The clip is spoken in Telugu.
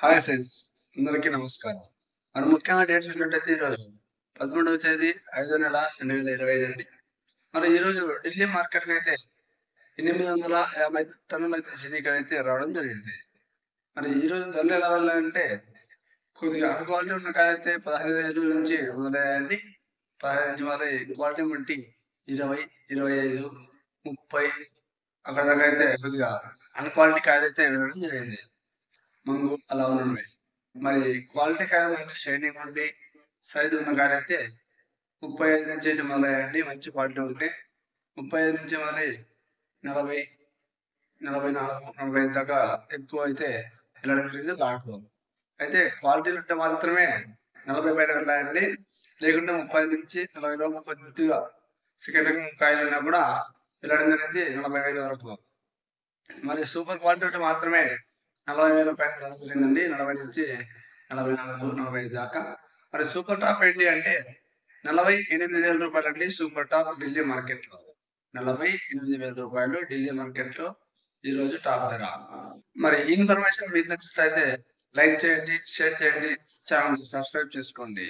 హాయ్ ఫ్రెండ్స్, అందరికీ నమస్కారం. మనం ముఖ్యంగా డేట్ చూసినట్టయితే ఈరోజు 13వ తేదీ 5వ నెల 2025 అండి. మరి ఈరోజు ఢిల్లీ మార్కెట్‌కి అయితే 850 టన్నులైతే సిలికాన్ రావడం జరిగింది. మరి ఈరోజు ధరలు ఎలా వెళ్ళాయంటే కొద్దిగా క్వాలిటీ ఉన్న కాయలైతే 15,000 నుంచి మొదలయ్యాయండి. 15 నుంచి మొదలై క్వాలిటీని బట్టి 20, 25, 30 అక్కడ దాకా అయితే కొద్దిగా అన్‌క్వాలిటీ కాయలైతే వెళ్ళడం జరిగింది. మంగు అలా ఉన్నవి. మరి క్వాలిటీ కాయలు మంచి షైనింగ్ ఉండి, సైజు ఉన్న కాయలైతే 35 నుంచి అయితే మొదలయ్యాయండి. మంచి క్వాలిటీ ఉంటే 35 నుంచి మొదలై 40, 44, 45 దాకా ఎక్కువ అయితే వెళ్ళడం జరిగింది లాట్‌లో. అయితే క్వాలిటీలు ఉంటే మాత్రమే 40 పైన వెళ్ళాయండి. లేకుంటే 30 నుంచి 40 లోపు కొద్దిగా సెకండ్ రకం కాయలున్నా కూడా వెళ్ళడం జరిగింది 40,000 వరకు. మరి సూపర్ క్వాలిటీ ఉంటే మాత్రమే 40,000 పైన వెళ్ళడం జరిగిందండి. 40 నుంచి 44, 45 దాకా. మరి సూపర్ టాప్ ఏంటి అంటే రూ. 48,000 అండి సూపర్ టాప్ ఢిల్లీ మార్కెట్‌లో. రూ. 48,000 ఢిల్లీ మార్కెట్‌లో ఈరోజు టాప్ ధర. మరి ఈ ఇన్ఫర్మేషన్ మీకు నచ్చినట్లయితే లైక్ చేయండి, షేర్ చేయండి, ఛానెల్‌ని సబ్స్క్రైబ్ చేసుకోండి.